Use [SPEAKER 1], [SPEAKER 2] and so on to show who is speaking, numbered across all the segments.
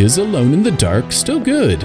[SPEAKER 1] Is Alone in the Dark still good?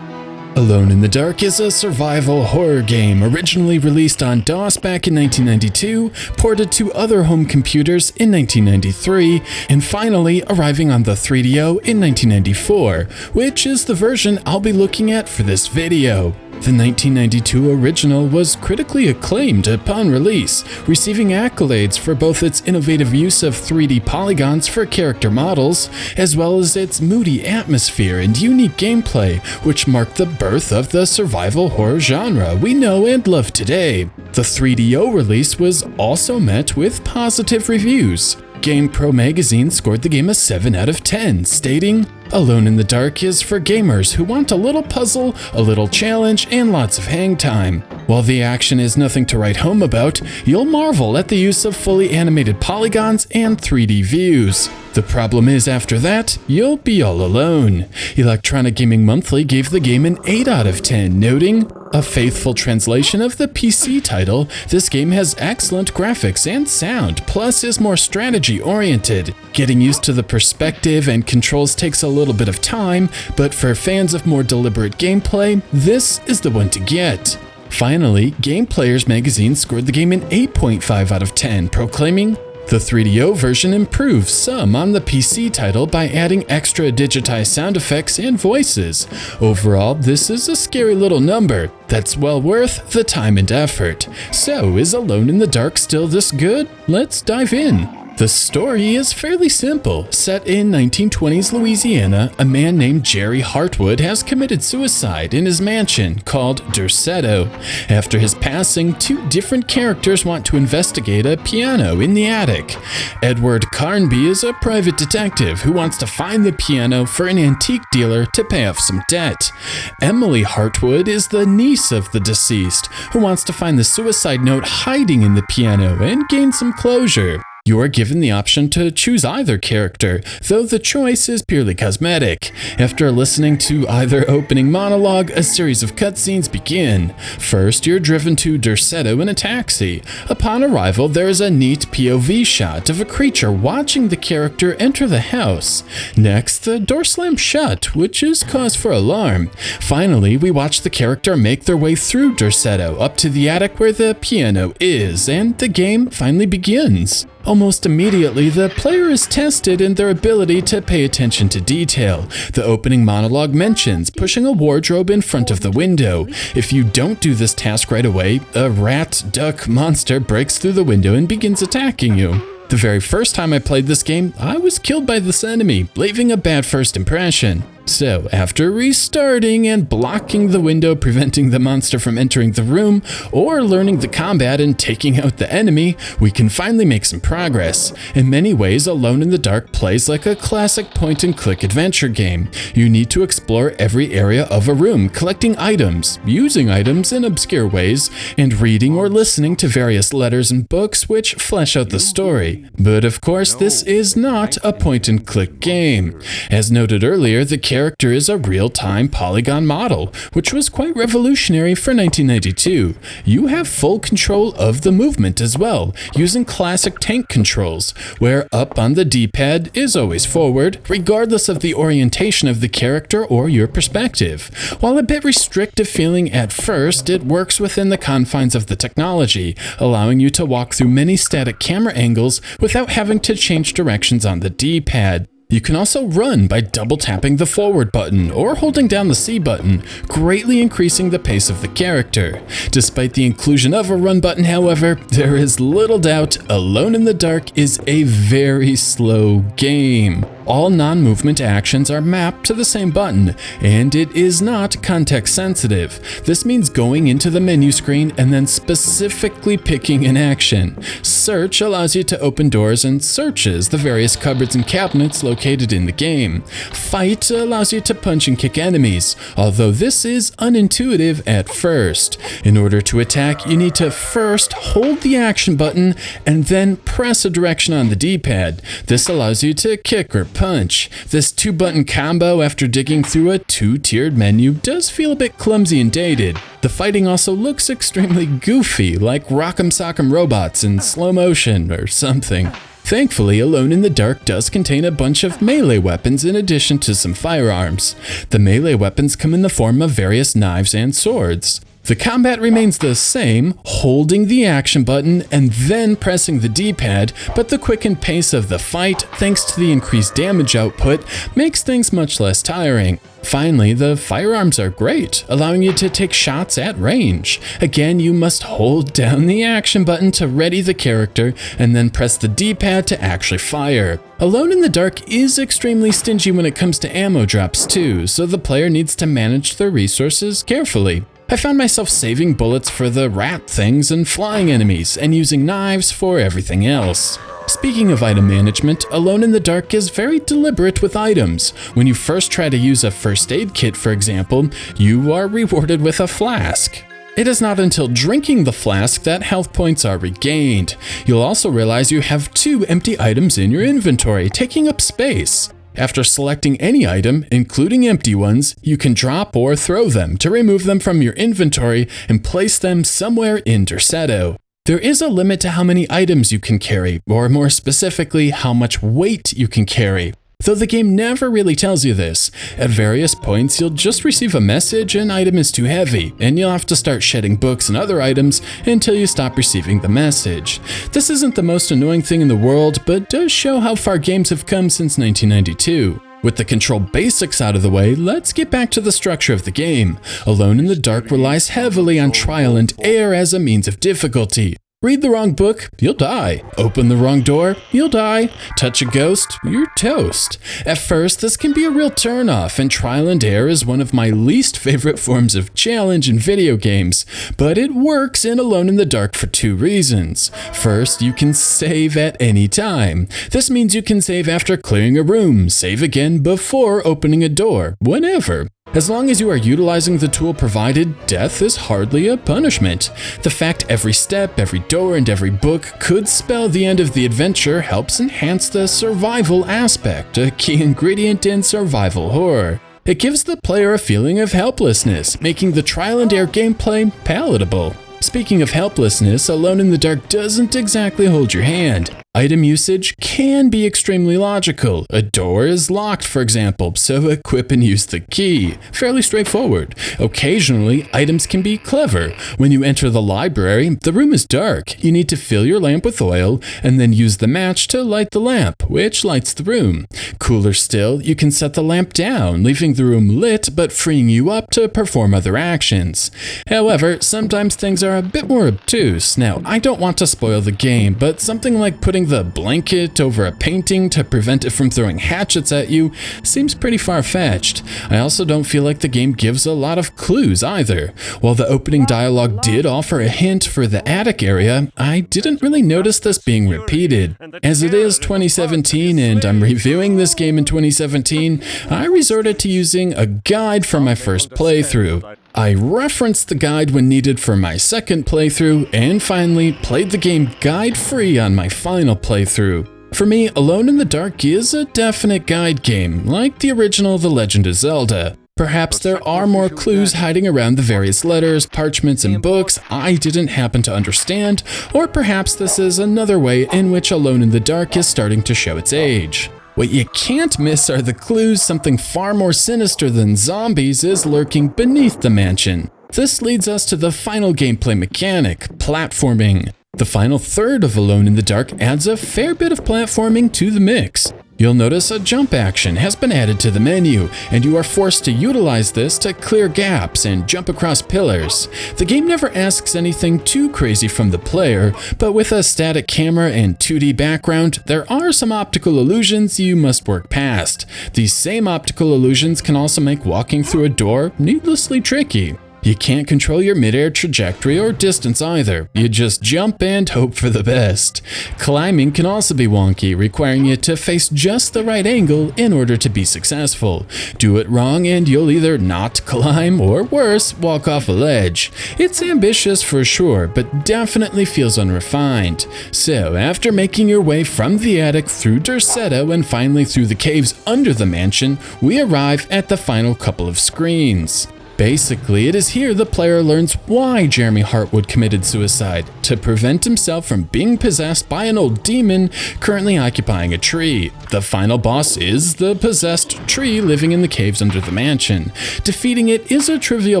[SPEAKER 1] Alone in the Dark is a survival horror game originally released on DOS back in 1992, ported to other home computers in 1993, and finally arriving on the 3DO in 1994, which is the version I'll be looking at for this video. The 1992 original was critically acclaimed upon release, receiving accolades for both its innovative use of 3D polygons for character models, as well as its moody atmosphere and unique gameplay, which marked the birth of the survival horror genre we know and love today. The 3DO release was also met with positive reviews. GamePro magazine scored the game a 7 out of 10, stating, "Alone in the Dark is for gamers who want a little puzzle, a little challenge, and lots of hang time. While the action is nothing to write home about, you'll marvel at the use of fully animated polygons and 3D views. The problem is after that, you'll be all alone." Electronic Gaming Monthly gave the game an 8 out of 10, noting, "A faithful translation of the PC title, this game has excellent graphics and sound, plus is more strategy-oriented. Getting used to the perspective and controls takes a little bit of time, but for fans of more deliberate gameplay, this is the one to get." Finally, Game Players magazine scored the game an 8.5 out of 10, proclaiming, "The 3DO version improves some on the PC title by adding extra digitized sound effects and voices. Overall, this is a scary little number that's well worth the time and effort." So, is Alone in the Dark still this good? Let's dive in. The story is fairly simple. Set in 1920s Louisiana, a man named Jerry Hartwood has committed suicide in his mansion called Derceto. After his passing, two different characters want to investigate a piano in the attic. Edward Carnby is a private detective who wants to find the piano for an antique dealer to pay off some debt. Emily Hartwood is the niece of the deceased who wants to find the suicide note hiding in the piano and gain some closure. You are given the option to choose either character, though the choice is purely cosmetic. After listening to either opening monologue, a series of cutscenes begin. First, you're driven to Derceto in a taxi. Upon arrival, there is a neat POV shot of a creature watching the character enter the house. Next, the door slams shut, which is cause for alarm. Finally, we watch the character make their way through Derceto up to the attic where the piano is, and the game finally begins. Almost immediately, the player is tested in their ability to pay attention to detail. The opening monologue mentions pushing a wardrobe in front of the window. If you don't do this task right away, a rat duck monster breaks through the window and begins attacking you. The very first time I played this game, I was killed by this enemy, leaving a bad first impression. So, after restarting and blocking the window preventing the monster from entering the room, or learning the combat and taking out the enemy, we can finally make some progress. In many ways, Alone in the Dark plays like a classic point-and-click adventure game. You need to explore every area of a room, collecting items, using items in obscure ways, and reading or listening to various letters and books which flesh out the story. But of course, this is not a point-and-click game. As noted earlier, the character is a real-time polygon model, which was quite revolutionary for 1992. You have full control of the movement as well, using classic tank controls, where up on the D-pad is always forward, regardless of the orientation of the character or your perspective. While a bit restrictive feeling at first, it works within the confines of the technology, allowing you to walk through many static camera angles without having to change directions on the D-pad. You can also run by double tapping the forward button or holding down the C button, greatly increasing the pace of the character. Despite the inclusion of a run button, however, there is little doubt Alone in the Dark is a very slow game. All non-movement actions are mapped to the same button, and it is not context sensitive. This means going into the menu screen and then specifically picking an action. Search allows you to open doors and searches the various cupboards and cabinets located in the game. Fight allows you to punch and kick enemies, although this is unintuitive at first. In order to attack, you need to first hold the action button and then press a direction on the D-pad. This allows you to kick or punch. This two-button combo after digging through a two-tiered menu does feel a bit clumsy and dated. The fighting also looks extremely goofy, like Rock'em Sock'em Robots in slow motion or something. Thankfully, Alone in the Dark does contain a bunch of melee weapons in addition to some firearms. The melee weapons come in the form of various knives and swords. The combat remains the same, holding the action button and then pressing the D-pad, but the quickened pace of the fight, thanks to the increased damage output, makes things much less tiring. Finally, the firearms are great, allowing you to take shots at range. Again, you must hold down the action button to ready the character and then press the D-pad to actually fire. Alone in the Dark is extremely stingy when it comes to ammo drops too, so the player needs to manage their resources carefully. I found myself saving bullets for the rat things and flying enemies, and using knives for everything else. Speaking of item management, Alone in the Dark is very deliberate with items. When you first try to use a first aid kit, for example, you are rewarded with a flask. It is not until drinking the flask that health points are regained. You'll also realize you have 2 empty items in your inventory, taking up space. After selecting any item, including empty ones, you can drop or throw them to remove them from your inventory and place them somewhere in Derceto. There is a limit to how many items you can carry, or more specifically, how much weight you can carry. Though the game never really tells you this, at various points you'll just receive a message an item is too heavy, and you'll have to start shedding books and other items until you stop receiving the message. This isn't the most annoying thing in the world, but does show how far games have come since 1992. With the control basics out of the way, let's get back to the structure of the game. Alone in the Dark relies heavily on trial and error as a means of difficulty. Read the wrong book, you'll die. Open the wrong door, you'll die. Touch a ghost, you're toast. At first, this can be a real turnoff, and trial and error is one of my least favorite forms of challenge in video games, but it works in Alone in the Dark for 2 reasons. First, you can save at any time. This means you can save after clearing a room, save again before opening a door, whenever. As long as you are utilizing the tool provided, death is hardly a punishment. The fact every step, every door, and every book could spell the end of the adventure helps enhance the survival aspect, a key ingredient in survival horror. It gives the player a feeling of helplessness, making the trial and error gameplay palatable. Speaking of helplessness, Alone in the Dark doesn't exactly hold your hand. Item usage can be extremely logical. A door is locked, for example, so equip and use the key. Fairly straightforward. Occasionally, items can be clever. When you enter the library, the room is dark. You need to fill your lamp with oil and then use the match to light the lamp, which lights the room. Cooler still, you can set the lamp down, leaving the room lit but freeing you up to perform other actions. However, sometimes things are a bit more obtuse. Now, I don't want to spoil the game, but something like putting the blanket over a painting to prevent it from throwing hatchets at you seems pretty far-fetched. I also don't feel like the game gives a lot of clues either. While the opening dialogue did offer a hint for the attic area, I didn't really notice this being repeated. As it is 2017 and I'm reviewing this game in 2017, I resorted to using a guide for my first playthrough. I referenced the guide when needed for my second playthrough, and finally played the game guide-free on my final playthrough. For me, Alone in the Dark is a definite guide game, like the original The Legend of Zelda. Perhaps there are more clues hiding around the various letters, parchments, and books I didn't happen to understand, or perhaps this is another way in which Alone in the Dark is starting to show its age. What you can't miss are the clues something far more sinister than zombies is lurking beneath the mansion. This leads us to the final gameplay mechanic, platforming. The final third of Alone in the Dark adds a fair bit of platforming to the mix. You'll notice a jump action has been added to the menu, and you are forced to utilize this to clear gaps and jump across pillars. The game never asks anything too crazy from the player, but with a static camera and 2D background, there are some optical illusions you must work past. These same optical illusions can also make walking through a door needlessly tricky. You can't control your midair trajectory or distance either. You just jump and hope for the best. Climbing can also be wonky, requiring you to face just the right angle in order to be successful. Do it wrong and you'll either not climb or worse, walk off a ledge. It's ambitious for sure, but definitely feels unrefined. So after making your way from the attic through Derceto and finally through the caves under the mansion, we arrive at the final couple of screens. Basically, it is here the player learns why Jeremy Hartwood committed suicide, to prevent himself from being possessed by an old demon currently occupying a tree. The final boss is the possessed tree living in the caves under the mansion. Defeating it is a trivial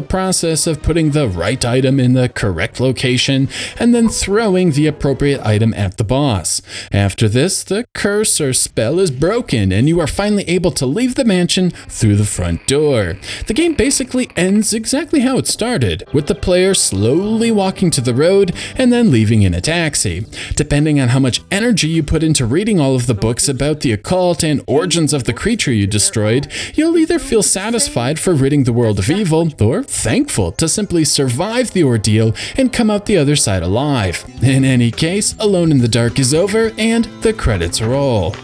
[SPEAKER 1] process of putting the right item in the correct location and then throwing the appropriate item at the boss. After this, the curse or spell is broken and you are finally able to leave the mansion through the front door. The game basically ends exactly how it started, with the player slowly walking to the road and then leaving in a taxi. Depending on how much energy you put into reading all of the books about the occult and origins of the creature you destroyed, you'll either feel satisfied for ridding the world of evil, or thankful to simply survive the ordeal and come out the other side alive. In any case, Alone in the Dark is over and the credits roll.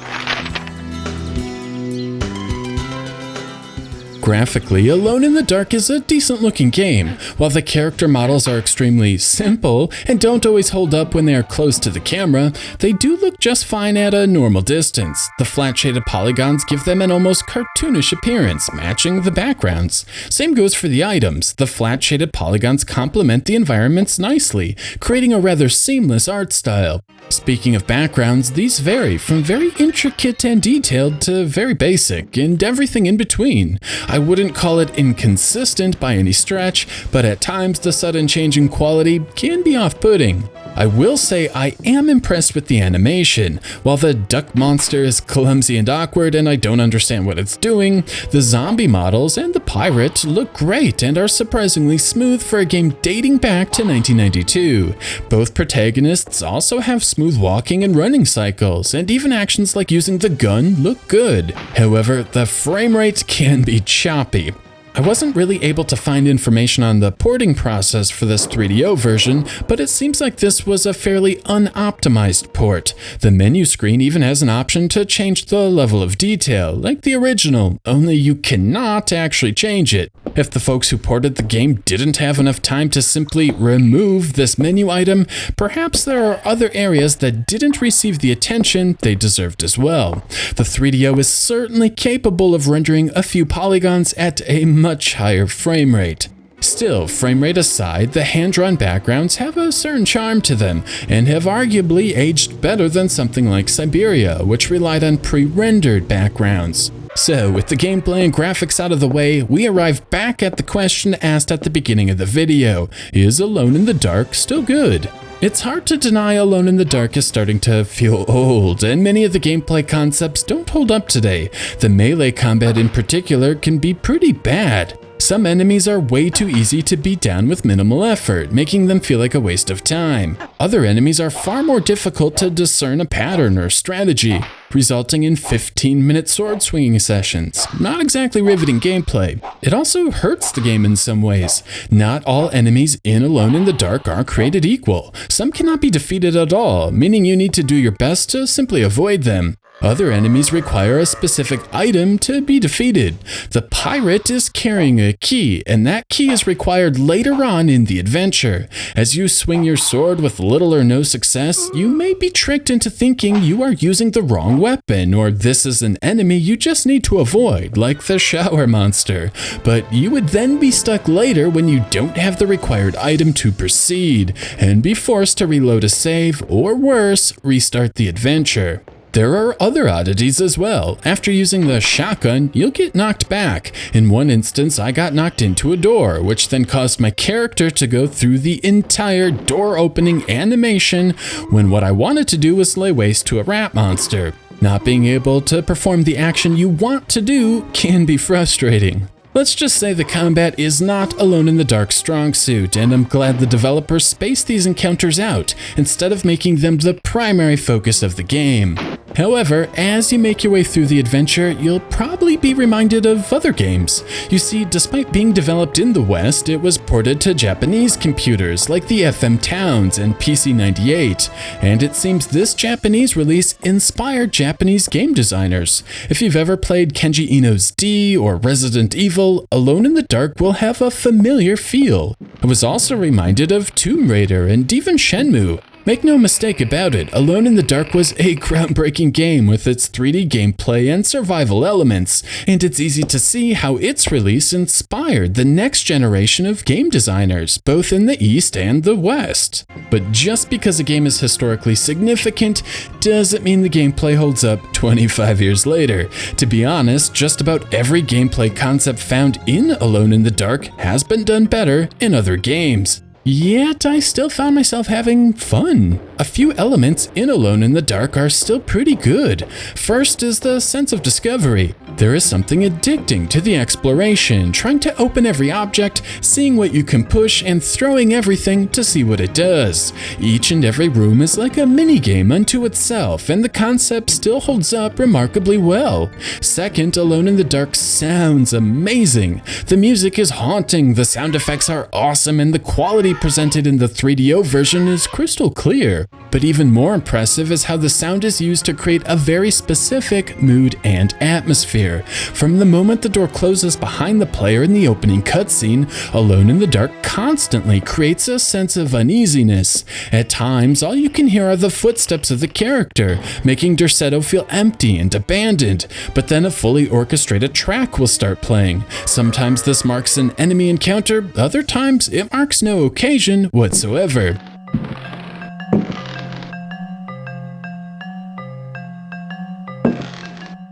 [SPEAKER 1] Graphically, Alone in the Dark is a decent-looking game. While the character models are extremely simple and don't always hold up when they are close to the camera, they do look just fine at a normal distance. The flat-shaded polygons give them an almost cartoonish appearance, matching the backgrounds. Same goes for the items. The flat-shaded polygons complement the environments nicely, creating a rather seamless art style. Speaking of backgrounds, these vary from very intricate and detailed to very basic, and everything in between. I wouldn't call it inconsistent by any stretch, but at times the sudden change in quality can be off-putting. I will say I am impressed with the animation. While the duck monster is clumsy and awkward and I don't understand what it's doing, the zombie models and the pirate look great and are surprisingly smooth for a game dating back to 1992. Both protagonists also have smooth walking and running cycles, and even actions like using the gun look good. However, the frame rate can be choppy. I wasn't really able to find information on the porting process for this 3DO version, but it seems like this was a fairly unoptimized port. The menu screen even has an option to change the level of detail, like the original, only you cannot actually change it. If the folks who ported the game didn't have enough time to simply remove this menu item, perhaps there are other areas that didn't receive the attention they deserved as well. The 3DO is certainly capable of rendering a few polygons at a much higher frame rate. Still, frame rate aside, the hand-drawn backgrounds have a certain charm to them, and have arguably aged better than something like Siberia, which relied on pre-rendered backgrounds. So, with the gameplay and graphics out of the way, we arrive back at the question asked at the beginning of the video: is Alone in the Dark still good? It's hard to deny Alone in the Dark is starting to feel old, and many of the gameplay concepts don't hold up today. The melee combat in particular can be pretty bad. Some enemies are way too easy to beat down with minimal effort, making them feel like a waste of time. Other enemies are far more difficult to discern a pattern or strategy, resulting in 15-minute sword swinging sessions. Not exactly riveting gameplay. It also hurts the game in some ways. Not all enemies in Alone in the Dark are created equal. Some cannot be defeated at all, meaning you need to do your best to simply avoid them. Other enemies require a specific item to be defeated. The pirate is carrying a key, and that key is required later on in the adventure. As you swing your sword with little or no success, you may be tricked into thinking you are using the wrong weapon, or this is an enemy you just need to avoid, like the shower monster. But you would then be stuck later when you don't have the required item to proceed, and be forced to reload a save, or worse, restart the adventure. There are other oddities as well. After using the shotgun, you'll get knocked back. In one instance, I got knocked into a door, which then caused my character to go through the entire door opening animation when what I wanted to do was lay waste to a rat monster. Not being able to perform the action you want to do can be frustrating. Let's just say the combat is not Alone in the Dark's strong suit, and I'm glad the developers spaced these encounters out, instead of making them the primary focus of the game. However, as you make your way through the adventure, you'll probably be reminded of other games. You see, despite being developed in the West, it was ported to Japanese computers like the FM Towns and PC-98, and it seems this Japanese release inspired Japanese game designers. If you've ever played Kenji Ino's D or Resident Evil, Alone in the Dark will have a familiar feel. I was also reminded of Tomb Raider and even Shenmue. Make no mistake about it, Alone in the Dark was a groundbreaking game with its 3D gameplay and survival elements, and it's easy to see how its release inspired the next generation of game designers, both in the East and the West. But just because a game is historically significant doesn't mean the gameplay holds up 25 years later. To be honest, just about every gameplay concept found in Alone in the Dark has been done better in other games. Yet I still found myself having fun. A few elements in Alone in the Dark are still pretty good. First is the sense of discovery. There is something addicting to the exploration, trying to open every object, seeing what you can push, and throwing everything to see what it does. Each and every room is like a mini-game unto itself, and the concept still holds up remarkably well. Second, Alone in the Dark sounds amazing. The music is haunting, the sound effects are awesome, and the quality presented in the 3DO version is crystal clear. But even more impressive is how the sound is used to create a very specific mood and atmosphere. From the moment the door closes behind the player in the opening cutscene, Alone in the Dark constantly creates a sense of uneasiness. At times, all you can hear are the footsteps of the character, making Derceto feel empty and abandoned, but then a fully orchestrated track will start playing. Sometimes this marks an enemy encounter, other times it marks no occasion whatsoever.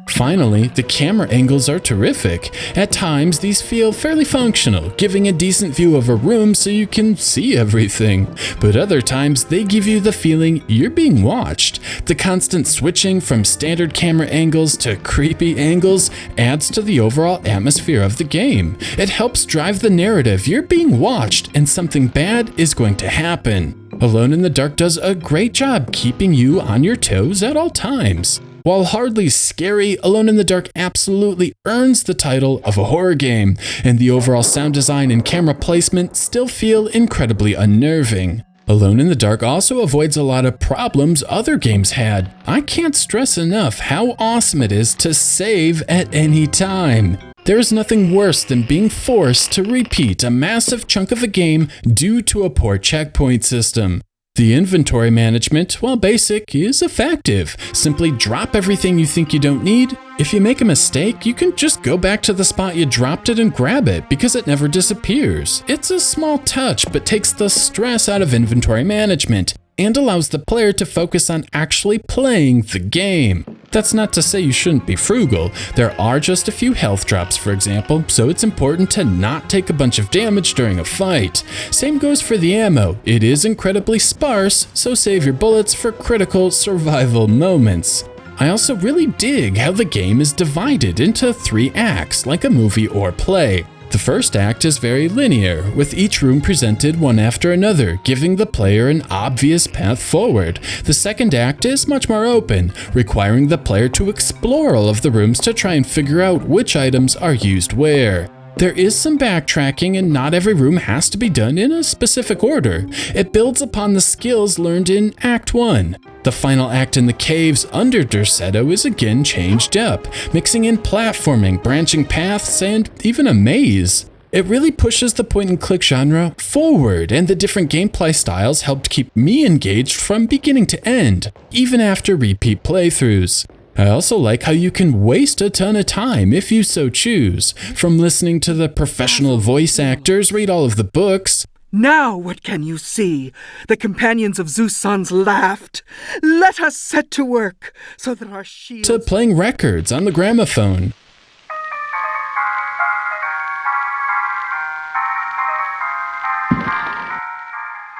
[SPEAKER 1] Finally, the camera angles are terrific. At times, these feel fairly functional, giving a decent view of a room so you can see everything. But other times, they give you the feeling you're being watched. The constant switching from standard camera angles to creepy angles adds to the overall atmosphere of the game. It helps drive the narrative you're being watched and something bad is going to happen. Alone in the Dark does a great job keeping you on your toes at all times. While hardly scary, Alone in the Dark absolutely earns the title of a horror game, and the overall sound design and camera placement still feel incredibly unnerving. Alone in the Dark also avoids a lot of problems other games had. I can't stress enough how awesome it is to save at any time. There is nothing worse than being forced to repeat a massive chunk of a game due to a poor checkpoint system. The inventory management, while basic, is effective. Simply drop everything you think you don't need. If you make a mistake, you can just go back to the spot you dropped it and grab it because it never disappears. It's a small touch, but takes the stress out of inventory management and allows the player to focus on actually playing the game. That's not to say you shouldn't be frugal. There are just a few health drops, for example, so it's important to not take a bunch of damage during a fight. Same goes for the ammo. It is incredibly sparse, so save your bullets for critical survival moments. I also really dig how the game is divided into 3 acts, like a movie or play. The first act is very linear, with each room presented one after another, giving the player an obvious path forward. The second act is much more open, requiring the player to explore all of the rooms to try and figure out which items are used where. There is some backtracking, and not every room has to be done in a specific order. It builds upon the skills learned in Act 1. The final act in the caves under Derceto is again changed up, mixing in platforming, branching paths, and even a maze. It really pushes the point-and-click genre forward, and the different gameplay styles helped keep me engaged from beginning to end, even after repeat playthroughs. I also like how you can waste a ton of time if you so choose, from listening to the professional voice actors read all of the books.
[SPEAKER 2] Now what can you see? The companions of Zeus' sons laughed. Let us set to work, so that our shields...
[SPEAKER 1] To playing records on the gramophone.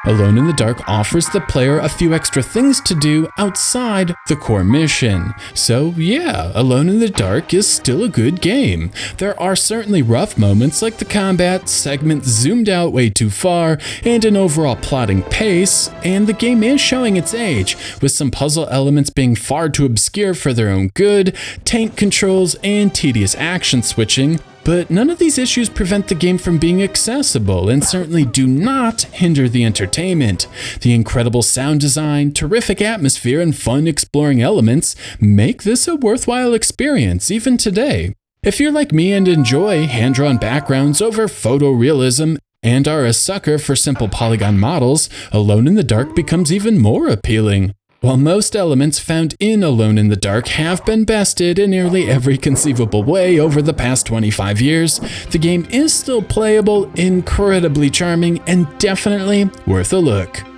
[SPEAKER 1] Alone in the Dark offers the player a few extra things to do outside the core mission. So yeah, Alone in the Dark is still a good game. There are certainly rough moments like the combat segment zoomed out way too far and an overall plotting pace, and the game is showing its age, with some puzzle elements being far too obscure for their own good, tank controls, and tedious action switching. But none of these issues prevent the game from being accessible and certainly do not hinder the entertainment. The incredible sound design, terrific atmosphere, and fun exploring elements make this a worthwhile experience even today. If you're like me and enjoy hand-drawn backgrounds over photorealism, and are a sucker for simple polygon models, Alone in the Dark becomes even more appealing. While most elements found in Alone in the Dark have been bested in nearly every conceivable way over the past 25 years, the game is still playable, incredibly charming, and definitely worth a look.